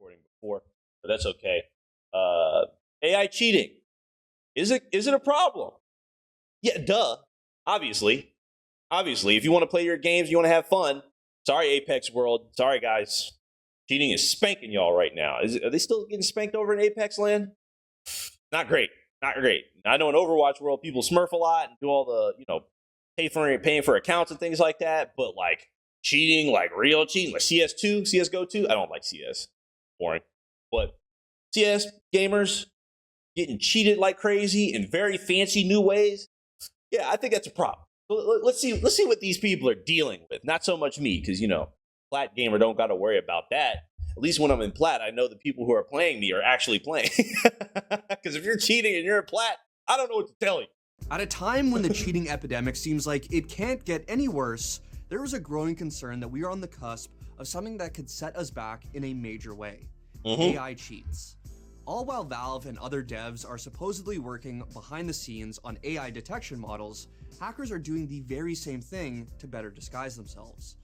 recording before, but that's okay. AI cheating. Is it a problem? Yeah, duh. Obviously. Obviously, if you want to play your games, you want to have fun. Sorry, Apex World. Sorry, guys. Cheating is spanking y'all right now. Are they still getting spanked over in Apex land? Not great. Not great. I know in Overwatch World, people smurf a lot and do all the, paying for accounts and things like that. But like cheating, like real cheating, like CS2, CSGO 2. I don't like CS. Boring. But CS gamers getting cheated like crazy in very fancy new ways. Yeah, I think that's a problem. Let's see what these people are dealing with. Not so much me, because Plat gamer don't got to worry about that. At least when I'm in Plat, I know the people who are playing me are actually playing. Because if you're cheating and you're in Plat, I don't know what to tell you. At a time when the cheating epidemic seems like it can't get any worse, there is a growing concern that we are on the cusp of something that could set us back in a major way. AI cheats. All while Valve and other devs are supposedly working behind the scenes on AI detection models, hackers are doing the very same thing to better disguise themselves.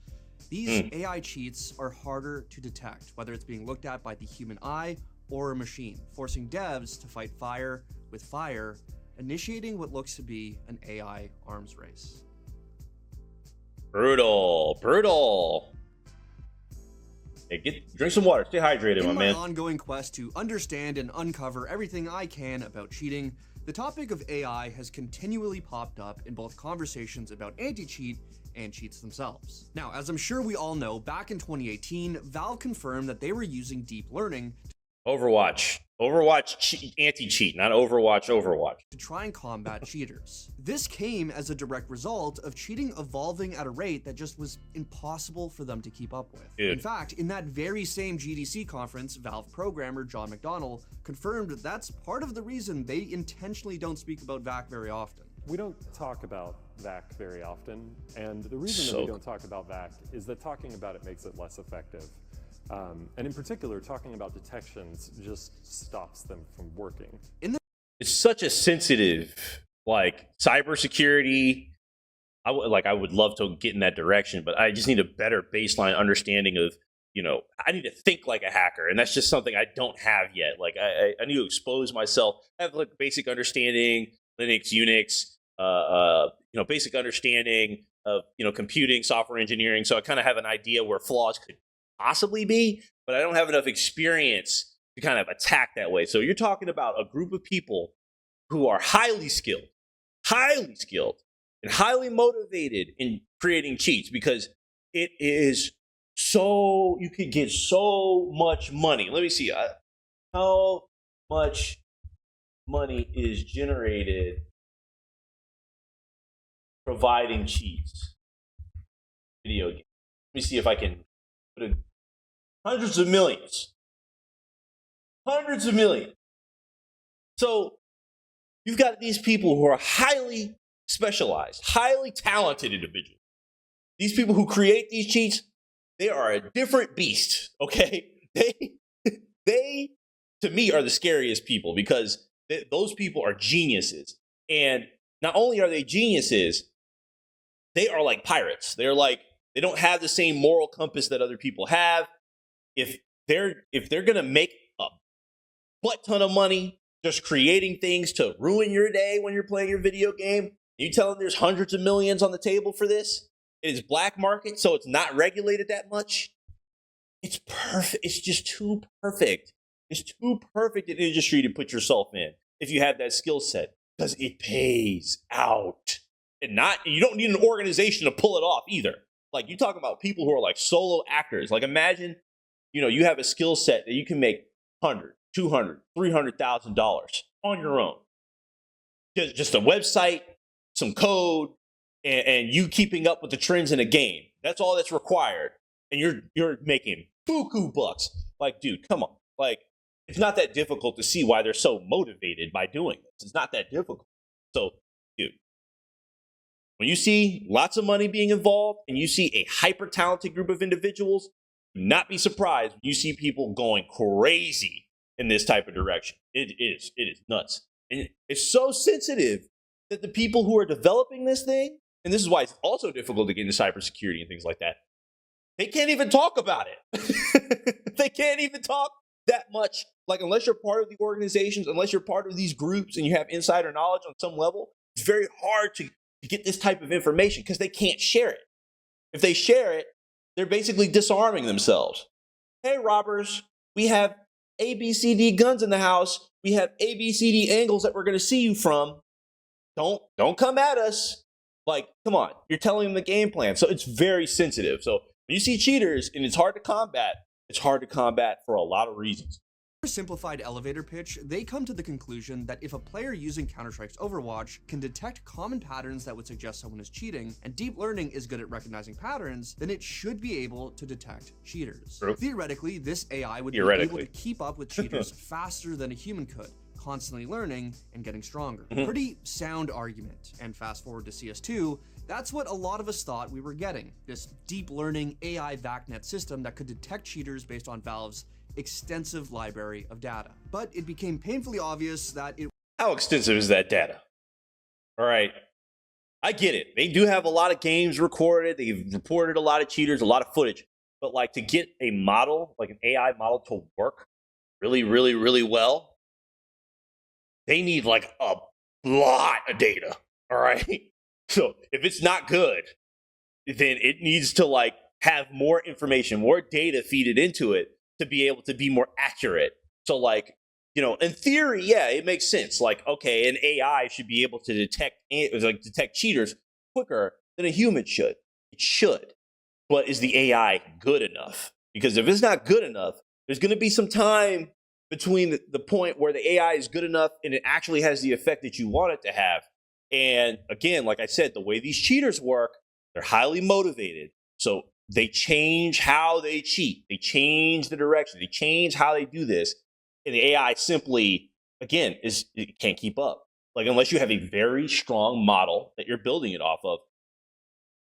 These AI cheats are harder to detect, whether it's being looked at by the human eye or a machine, forcing devs to fight fire with fire, initiating what looks to be an AI arms race. Brutal. Hey, drink some water. Stay hydrated, my man. In my ongoing quest to understand and uncover everything I can about cheating, the topic of AI has continually popped up in both conversations about anti-cheat and cheats themselves. Now, as I'm sure we all know, back in 2018, Valve confirmed that they were using deep learning Overwatch anti-cheat, not Overwatch. To try and combat cheaters. This came as a direct result of cheating evolving at a rate that just was impossible for them to keep up with. Dude. In fact, in that very same GDC conference, Valve programmer John McDonnell confirmed that that's part of the reason they intentionally don't speak about VAC very often. We don't talk about VAC very often, and the reason that we don't talk about VAC is that talking about it makes it less effective. And in particular, talking about detections just stops them from working. It's such a sensitive, cybersecurity. I would love to get in that direction, but I just need a better baseline understanding of, I need to think like a hacker, and that's just something I don't have yet. I need to expose myself. I have basic understanding, Linux, Unix, basic understanding of, computing, software engineering. So I kind of have an idea where flaws could possibly be, but I don't have enough experience to kind of attack that way. So you're talking about a group of people who are highly skilled, and highly motivated in creating cheats, because it is you could get so much money. Let me see. How much money is generated providing cheats? Video game. Let me see if I can put it. Hundreds of millions. So you've got these people who are highly specialized, highly talented individuals. These people who create these cheats, they are a different beast, okay? They to me, are the scariest people, because those people are geniuses. And not only are they geniuses, they are like pirates. They don't have the same moral compass that other people have. If they're gonna make a butt ton of money just creating things to ruin your day when you're playing your video game, you tell them there's hundreds of millions on the table for this? It is black market, so it's not regulated that much. It's perfect. It's just too perfect. It's too perfect an industry to put yourself in if you have that skill set, because it pays out. And you don't need an organization to pull it off either. Like, you talk about people who are like solo actors. Like, imagine, you have a skill set that you can make $100, $200, $300,000 on your own. Just a website, some code, and you keeping up with the trends in a game. That's all that's required. And you're making buku bucks. Like, dude, come on. Like, it's not that difficult to see why they're so motivated by doing this. It's not that difficult. So, dude, when you see lots of money being involved and you see a hyper-talented group of individuals, do not be surprised when you see people going crazy in this type of direction. It is nuts. And it's so sensitive that the people who are developing this thing, and this is why it's also difficult to get into cybersecurity and things like that, they can't even talk about it. They can't even talk that much, like, unless you're part of the organizations, unless you're part of these groups and you have insider knowledge on some level, it's very hard to get this type of information because they can't share it. If they share it, they're basically disarming themselves. Hey, robbers, we have ABCD guns in the house. We have ABCD angles that we're going to see you from. Don't come at us. Like, come on, you're telling them the game plan. So it's very sensitive. So when you see cheaters and it's hard to combat for a lot of reasons. For a simplified elevator pitch, they come to the conclusion that if a player using Counter-Strike's Overwatch can detect common patterns that would suggest someone is cheating, and deep learning is good at recognizing patterns, then it should be able to detect cheaters. True. Theoretically, this AI would be able to keep up with cheaters faster than a human could, constantly learning and getting stronger. Pretty sound argument. And fast forward to CS2, that's what a lot of us thought we were getting. This deep learning AI VACnet system that could detect cheaters based on Valve's extensive library of data. But it became painfully obvious that it... How extensive is that data? All right. I get it. They do have a lot of games recorded. They've reported a lot of cheaters, a lot of footage. But like, to get a model, like an AI model, to work really, really, really well, they need like a lot of data. All right. So if it's not good, then it needs to like have more information, more data feed it into it to be able to be more accurate. So like, you know, in theory, yeah, it makes sense. Like, okay, an AI should be able to detect cheaters quicker than a human should. It should. But is the AI good enough? Because if it's not good enough, there's going to be some time between the point where the AI is good enough and it actually has the effect that you want it to have. And again, like I said, the way these cheaters work, they're highly motivated. So they change how they cheat. They change the direction. They change how they do this. And the AI simply, again, it can't keep up. Like, unless you have a very strong model that you're building it off of,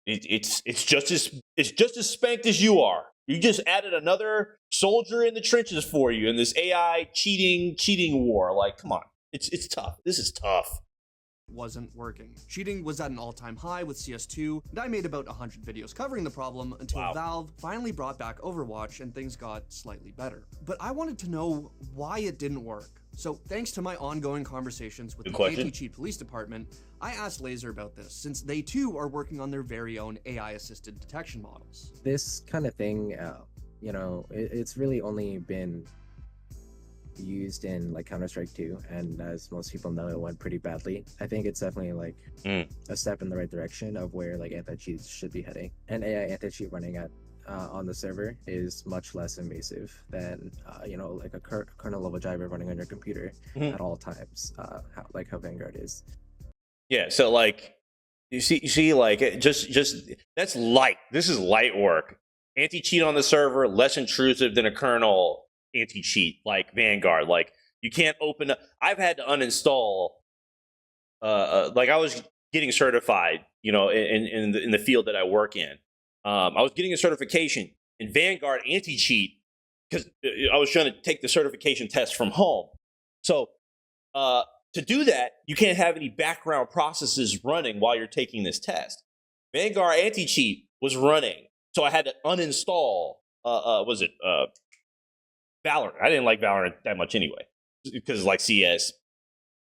it's just as spanked as you are. You just added another soldier in the trenches for you in this AI cheating war. Like, come on, it's tough. This is tough. Wasn't working. Cheating was at an all-time high with CS2, and I made about 100 videos covering the problem until Valve finally brought back Overwatch and things got slightly better. But I wanted to know why it didn't work. So thanks to my ongoing conversations with the Anti-Cheat Police Department, I asked Laser about this, since they too are working on their very own AI-assisted detection models. This kind of thing, you know, it's really only been used in like Counter-Strike 2, and as most people know, it went pretty badly. I think it's definitely like a step in the right direction of where like anti-cheat should be heading. And AI anti-cheat running at on the server is much less invasive than you know, like a kernel level driver running on your computer at all times, how Vanguard is. Yeah, so like you see like just that's light. This is light work. Anti-cheat on the server, less intrusive than a kernel anti-cheat like Vanguard. Like, you can't open up. I've had to uninstall like, I was getting certified, you know, in the field that I work in. I was getting a certification in Vanguard anti-cheat because I was trying to take the certification test from home. So to do that, you can't have any background processes running while you're taking this test. Vanguard anti-cheat was running, so I had to uninstall Valorant. I didn't like Valorant that much anyway, because like CS,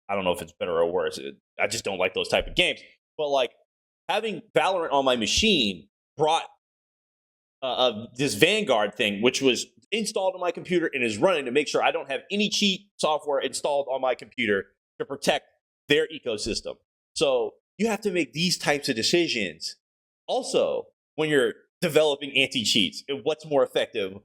I don't know if it's better or worse. I just don't like those type of games. But like, having Valorant on my machine brought this Vanguard thing, which was installed on my computer and is running to make sure I don't have any cheat software installed on my computer to protect their ecosystem. So you have to make these types of decisions. Also, when you're developing anti-cheats, what's more effective?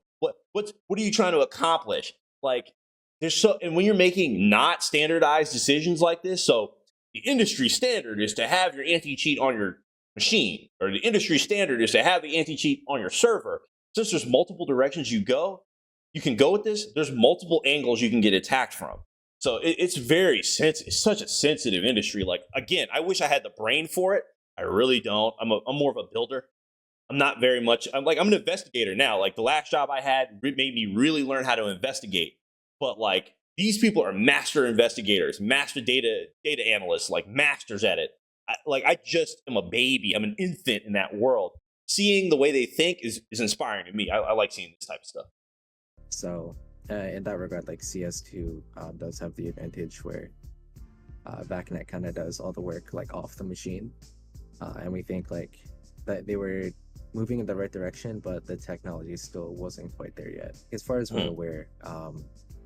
What are you trying to accomplish? Like, and when you're making not standardized decisions like this, so the industry standard is to have your anti-cheat on your machine, or the industry standard is to have the anti-cheat on your server. Since there's multiple directions you can go with this, there's multiple angles you can get attacked from. So it's such a sensitive industry. Like, again, I wish I had the brain for it. I really don't. I'm more of a builder. I'm not very much. I'm an investigator now. Like, the last job I had made me really learn how to investigate. But like, these people are master investigators, master data analysts, like masters at it. I just am a baby. I'm an infant in that world. Seeing the way they think is inspiring to me. I like seeing this type of stuff. So in that regard, like CS2 does have the advantage where VACnet kind of does all the work like off the machine, and we think like that they were moving in the right direction, but the technology still wasn't quite there yet. As far as we're aware,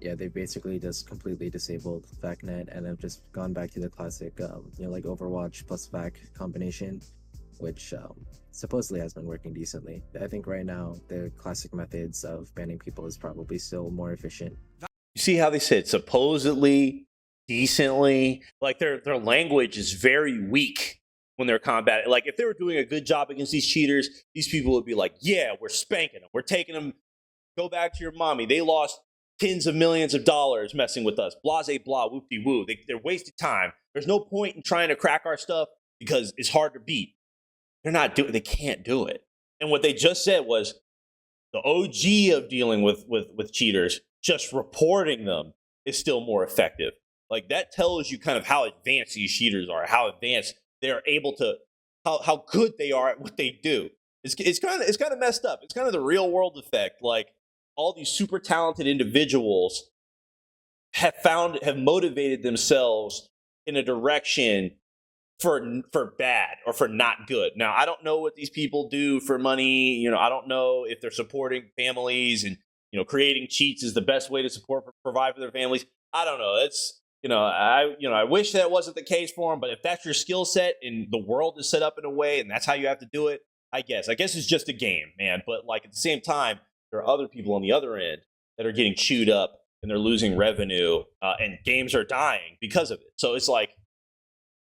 yeah, they basically just completely disabled VACnet and have just gone back to the classic, like Overwatch plus VAC combination, which supposedly has been working decently. I think right now the classic methods of banning people is probably still more efficient. You see how they said supposedly, decently, like their language is very weak when they're combating. Like if they were doing a good job against these cheaters, these people would be like, yeah, we're spanking them. We're taking them. Go back to your mommy. They lost tens of millions of dollars messing with us. Blase blah, whoop-de-woo. They're wasting time. There's no point in trying to crack our stuff because it's hard to beat. They can't do it. And what they just said was the OG of dealing with cheaters, just reporting them is still more effective. Like that tells you kind of how advanced these cheaters are, how advanced they're able to, how good they are at what they do. It's kind of messed up. It's kind of the real world effect. Like all these super talented individuals have motivated themselves in a direction for bad or for not good. Now, I don't know what these people do for money. I don't know if they're supporting families and, creating cheats is the best way to provide for their families. I don't know. It's, I wish that wasn't the case for them, but if that's your skill set and the world is set up in a way and that's how you have to do it, I guess it's just a game, man. But like at the same time, there are other people on the other end that are getting chewed up and they're losing revenue and games are dying because of it. So it's like,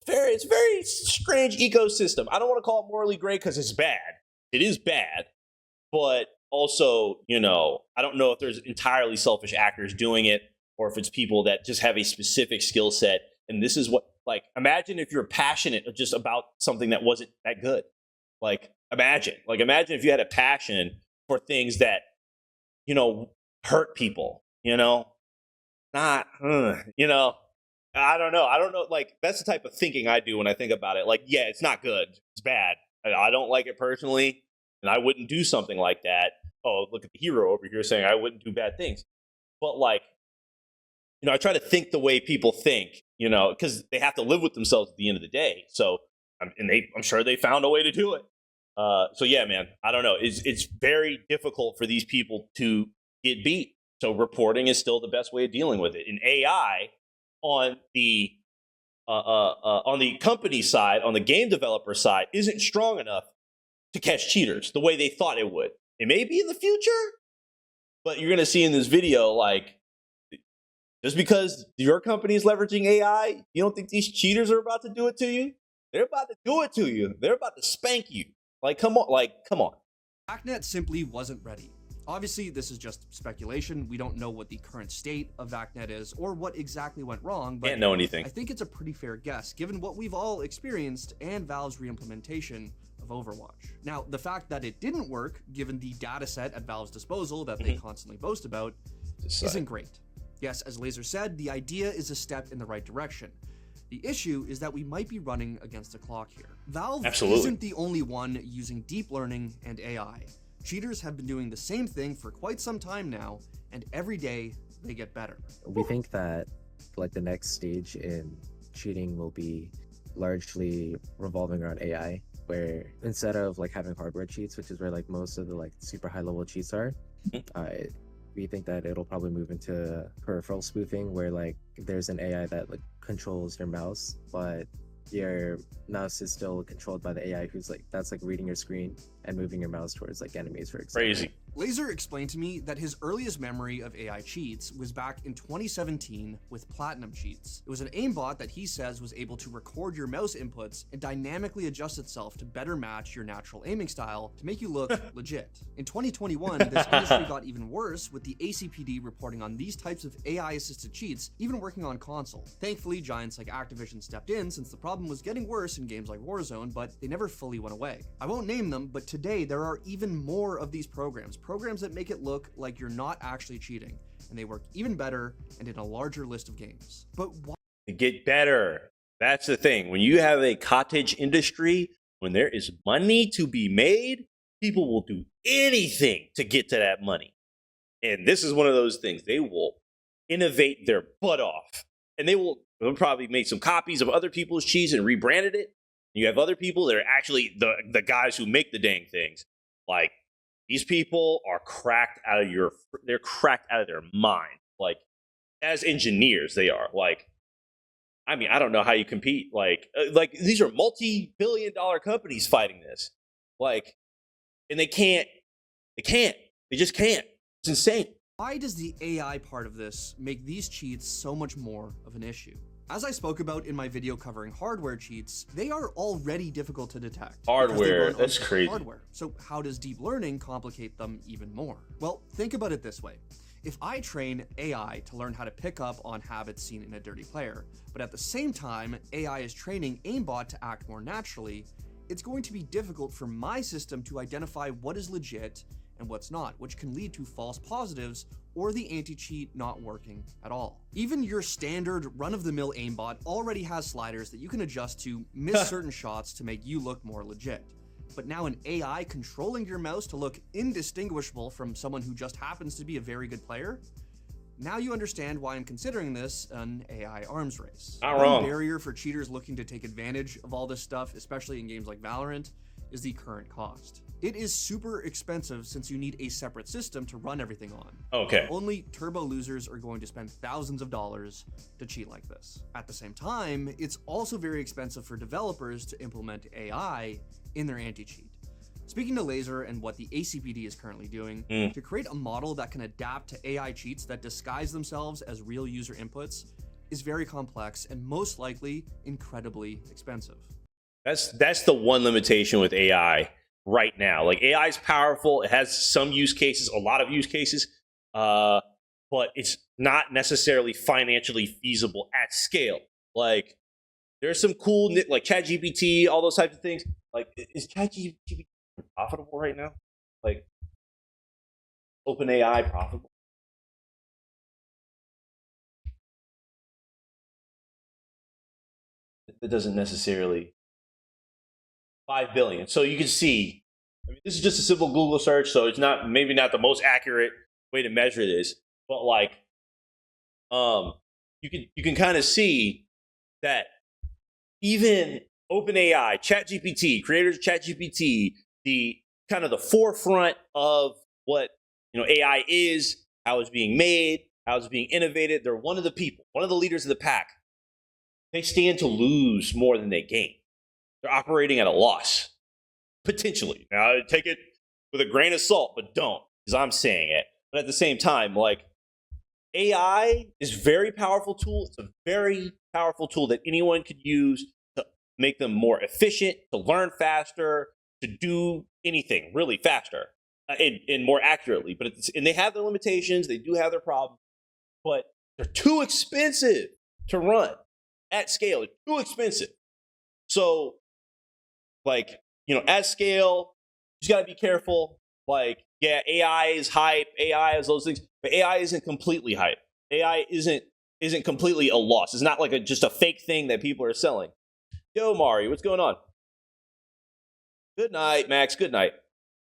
it's a very strange ecosystem. I don't want to call it morally gray because it's bad. It is bad. But also, I don't know if there's entirely selfish actors doing it or if it's people that just have a specific skill set. And this is what, like, imagine if you're passionate just about something that wasn't that good. Like, imagine if you had a passion for things that, hurt people, not, I don't know. Like, that's the type of thinking I do when I think about it. Like, yeah, it's not good. It's bad. I don't like it personally, and I wouldn't do something like that. Oh, look at the hero over here saying I wouldn't do bad things. But, like, I try to think the way people think, because they have to live with themselves at the end of the day. So, I'm sure they found a way to do it. So, yeah, man, I don't know. It's very difficult for these people to get beat. So, reporting is still the best way of dealing with it. And AI on the company side, on the game developer side, isn't strong enough to catch cheaters the way they thought it would. It may be in the future, but you're going to see in this video, like, just because your company is leveraging AI, you don't think these cheaters are about to do it to you? They're about to do it to you. They're about to spank you. Like, come on. VACnet simply wasn't ready. Obviously, this is just speculation. We don't know what the current state of VACnet is or what exactly went wrong, but can't know anything. I think it's a pretty fair guess, given what we've all experienced and Valve's reimplementation of Overwatch. Now, the fact that it didn't work, given the data set at Valve's disposal that they constantly boast about, isn't great. Yes, as Laser said, the idea is a step in the right direction. The issue is that we might be running against the clock here. Valve isn't the only one using deep learning and AI. Cheaters have been doing the same thing for quite some time now, and every day they get better. We think that like the next stage in cheating will be largely revolving around AI, where instead of like having hardware cheats, which is where like most of the like super high level cheats are, we think that it'll probably move into peripheral spoofing, where like there's an AI that like controls your mouse, but your mouse is still controlled by the AI that's reading your screen and moving your mouse towards like enemies, for example. Crazy. Laser explained to me that his earliest memory of AI cheats was back in 2017 with Platinum Cheats. It was an aimbot that he says was able to record your mouse inputs and dynamically adjust itself to better match your natural aiming style to make you look legit. In 2021, this industry got even worse, with the ACPD reporting on these types of AI-assisted cheats even working on console. Thankfully, giants like Activision stepped in since the problem was getting worse in games like Warzone, but they never fully went away. I won't name them, but today there are even more of these programs that make it look like you're not actually cheating, and they work even better and in a larger list of games. But why? They get better. That's the thing. When you have a cottage industry, when there is money to be made, people will do anything to get to that money. And this is one of those things. They will innovate their butt off. And they'll probably make some copies of other people's cheats and rebranded it. You have other people that are actually the guys who make the dang things. Like, these people are they're cracked out of their mind. Like, as engineers, they are. Like, I mean, I don't know how you compete. Like these are multi-billion-dollar companies fighting this. Like, and they just can't. It's insane. Why does the AI part of this make these cheats so much more of an issue? As I spoke about in my video covering hardware cheats, they are already difficult to detect. Hardware, that's crazy. Hardware. So how does deep learning complicate them even more? Well, think about it this way. If I train AI to learn how to pick up on habits seen in a dirty player, but at the same time, AI is training aimbot to act more naturally, it's going to be difficult for my system to identify what is legit and what's not, which can lead to false positives or the anti-cheat not working at all. Even your standard run-of-the-mill aimbot already has sliders that you can adjust to miss certain shots to make you look more legit. But now an AI controlling your mouse to look indistinguishable from someone who just happens to be a very good player? Now you understand why I'm considering this an AI arms race. Not wrong. One barrier for cheaters looking to take advantage of all this stuff, especially in games like Valorant, is the current cost. It is super expensive since you need a separate system to run everything on. Okay. Only turbo losers are going to spend thousands of dollars to cheat like this. At the same time, it's also very expensive for developers to implement AI in their anti-cheat. Speaking to Laser and what the ACPD is currently doing, to create a model that can adapt to AI cheats that disguise themselves as real user inputs is very complex and most likely incredibly expensive. That's the one limitation with AI right now. Like, AI is powerful. It has some use cases, a lot of use cases, but it's not necessarily financially feasible at scale. Like, there's some cool, like ChatGPT, all those types of things. Like, is ChatGPT profitable right now? Like, OpenAI profitable? It doesn't necessarily. 5 billion. So you can see, I mean, this is just a simple Google search, so it's maybe not the most accurate way to measure this, but like, you can kind of see that even OpenAI, ChatGPT, creators of ChatGPT, the kind of the forefront of what AI is, how it's being made, how it's being innovated. They're one of the leaders of the pack. They stand to lose more than they gain. They're operating at a loss, potentially. Now, take it with a grain of salt, but don't, because I'm saying it. But at the same time, like, AI is a very powerful tool. It's a very powerful tool that anyone could use to make them more efficient, to learn faster, to do anything really faster and more accurately. But and they have their limitations. They do have their problems, but they're too expensive to run at scale. It's too expensive. So, like, at scale, you just got to be careful. Like, yeah, AI is hype. AI is those things, but AI isn't completely hype. AI isn't completely a loss. It's not like just a fake thing that people are selling. Yo, Mari, what's going on? Good night, Max. Good night.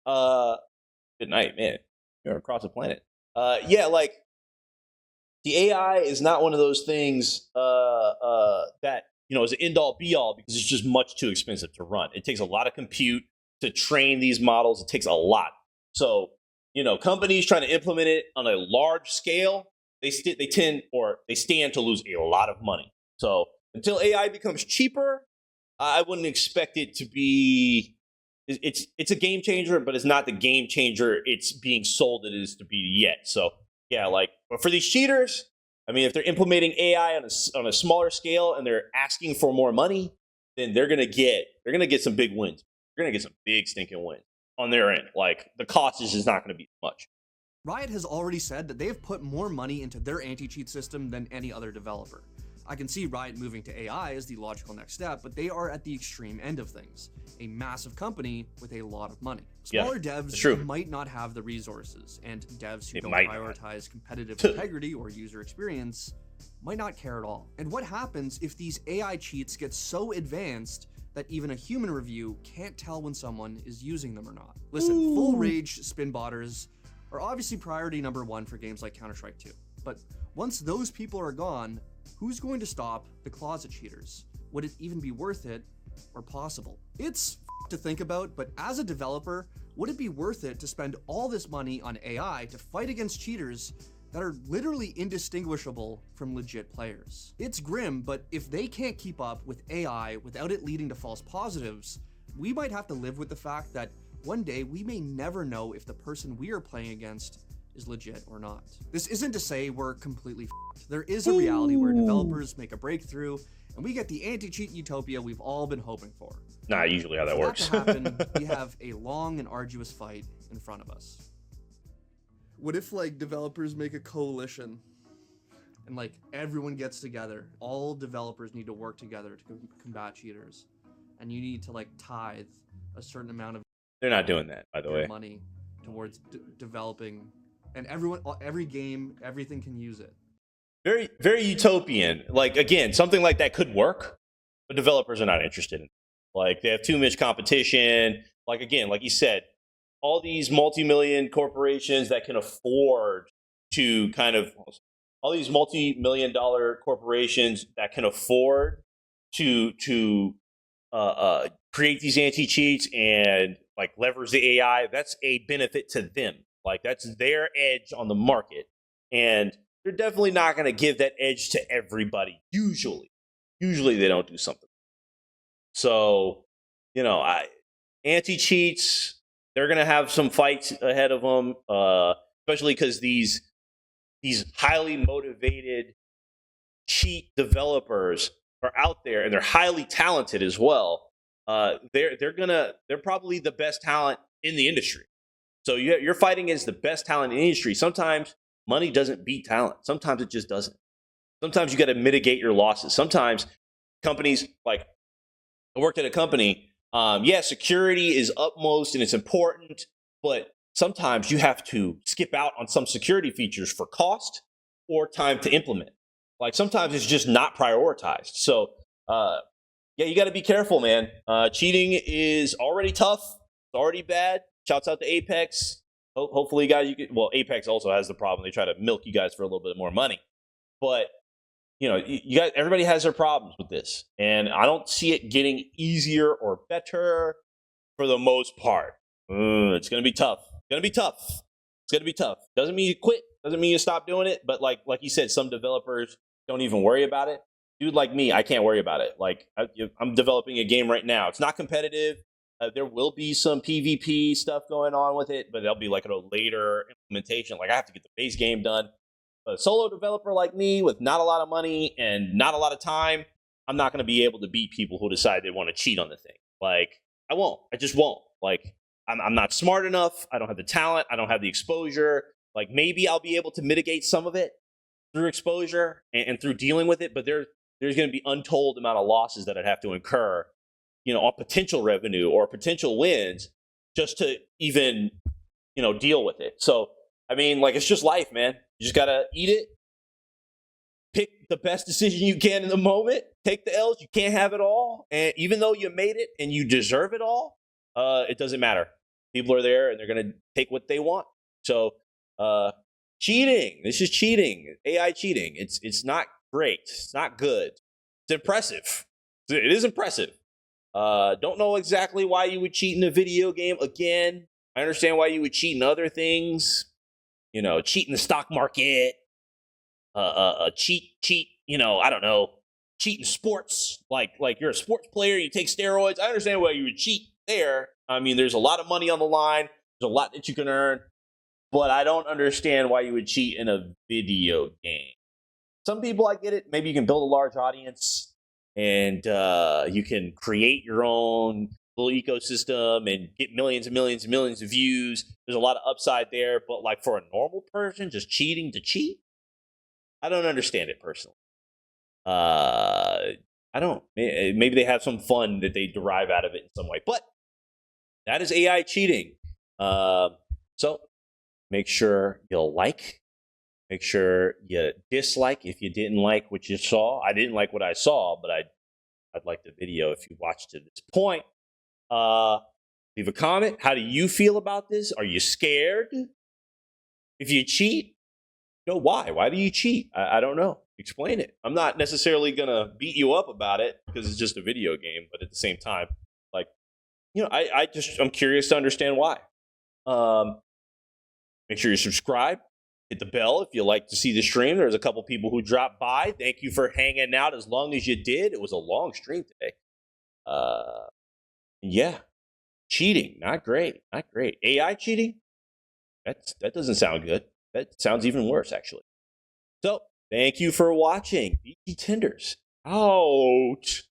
Good night, man. You're across the planet. Yeah, like, the AI is not one of those things that is an end-all be-all, because it's just much too expensive to run. It takes a lot of compute to train these models. It takes a lot. So, companies trying to implement it on a large scale, they stand to lose a lot of money. So until AI becomes cheaper, I wouldn't expect it to be. It's a game changer, but it's not the game changer it's being sold it is to be yet. So yeah, like, but for these cheaters, I mean, if they're implementing AI on a smaller scale and they're asking for more money, then they're gonna get some big wins. They're gonna get some big stinking wins on their end. Like, the cost is just not gonna be much. Riot has already said that they have put more money into their anti-cheat system than any other developer. I can see Riot moving to AI as the logical next step, but they are at the extreme end of things. A massive company with a lot of money. Smaller devs might not have the resources, and devs who don't prioritize competitive integrity or user experience might not care at all. And what happens if these AI cheats get so advanced that even a human review can't tell when someone is using them or not? Listen, full rage spin botters are obviously priority number one for games like Counter-Strike 2. But once those people are gone, who's going to stop the closet cheaters? Would it even be worth it or possible? It's to think about, but as a developer, would it be worth it to spend all this money on AI to fight against cheaters that are literally indistinguishable from legit players? It's grim, but if they can't keep up with AI without it leading to false positives, we might have to live with the fact that one day we may never know if the person we are playing against is legit or not. This isn't to say we're completely f***ed. There is a reality where developers make a breakthrough and we get the anti-cheat utopia we've all been hoping for. Not usually how that works. For that to happen, we have a long and arduous fight in front of us. What if like developers make a coalition and like everyone gets together? All developers need to work together to combat cheaters, and you need to like tithe a certain amount of They're not doing that, by the way. money towards developing, and every game, everything can use it. Very, very utopian. Like, again, something like that could work, but developers are not interested in it. Like, they have too much competition. Like, again, like you said, all these multi-million corporations that can afford to kind of, all these multi-million-dollar corporations that can afford to create these anti-cheats and like leverage the AI, that's a benefit to them. Like, that's their edge on the market. And they're definitely not going to give that edge to everybody. Usually they don't do something. So, you know, anti-cheats, they're going to have some fights ahead of them, especially because these highly motivated cheat developers are out there, and they're highly talented as well. They're probably the best talent in the industry. So you're fighting against the best talent in the industry. Sometimes money doesn't beat talent. Sometimes it just doesn't. Sometimes you got to mitigate your losses. Sometimes companies, like I worked at a company, security is utmost and it's important, but sometimes you have to skip out on some security features for cost or time to implement. Like sometimes it's just not prioritized. So you got to be careful, man. Cheating is already tough. It's already bad. Shouts out to Apex. Hopefully, guys, Apex also has the problem. They try to milk you guys for a little bit more money. But, you know, you guys, everybody has their problems with this. And I don't see it getting easier or better for the most part. It's going to be tough. It's going to be tough. Doesn't mean you quit. Doesn't mean you stop doing it. But like you said, some developers don't even worry about it. Dude like me, I can't worry about it. Like, I'm developing a game right now. It's not competitive. There will be some PvP stuff going on with it, but there'll be like a later implementation. Like, I have to get the base game done. But a solo developer like me with not a lot of money and not a lot of time, I'm not going to be able to beat people who decide they want to cheat on the thing. Like, I won't. I just won't. Like, I'm not smart enough. I don't have the talent. I don't have the exposure. Like, maybe I'll be able to mitigate some of it through exposure and through dealing with it, but there's going to be untold amount of losses that I'd have to incur, you know, on potential revenue or potential wins just to even, you know, deal with it. So, I mean, like, it's just life, man. You just got to eat it, pick the best decision you can in the moment, take the L's. You can't have it all. And even though you made it and you deserve it all, it doesn't matter. People are there and they're going to take what they want. So, cheating. This is cheating. AI cheating. It's not great. It's not good. It's impressive. It is impressive. Don't know exactly why you would cheat in a video game. Again, I understand why you would cheat in other things. You know, cheat in the stock market. Cheat. You know, I don't know. Cheat in sports. Like you're a sports player. You take steroids. I understand why you would cheat there. I mean, there's a lot of money on the line. There's a lot that you can earn. But I don't understand why you would cheat in a video game. Some people, I get it. Maybe you can build a large audience and you can create your own little ecosystem and get millions and millions and millions of views. There's a lot of upside there. But like for a normal person, just cheating to cheat, I don't understand it personally. I don't. Maybe they have some fun that they derive out of it in some way. But that is AI cheating. So make sure you'll like. Make sure you dislike if you didn't like what you saw. I didn't like what I saw, but I'd like the video if you watched to this point. Leave a comment. How do you feel about this? Are you scared? If you cheat, why? Why do you cheat? I don't know. Explain it. I'm not necessarily gonna beat you up about it because it's just a video game, but at the same time, like, I'm curious to understand why. Make sure you subscribe. Hit the bell if you like to see the stream. There's a couple people who dropped by. Thank you for hanging out as long as you did. It was a long stream today. Yeah, cheating, not great, not great. AI cheating, that doesn't sound good. That sounds even worse, actually. So, thank you for watching. BT Tenders out.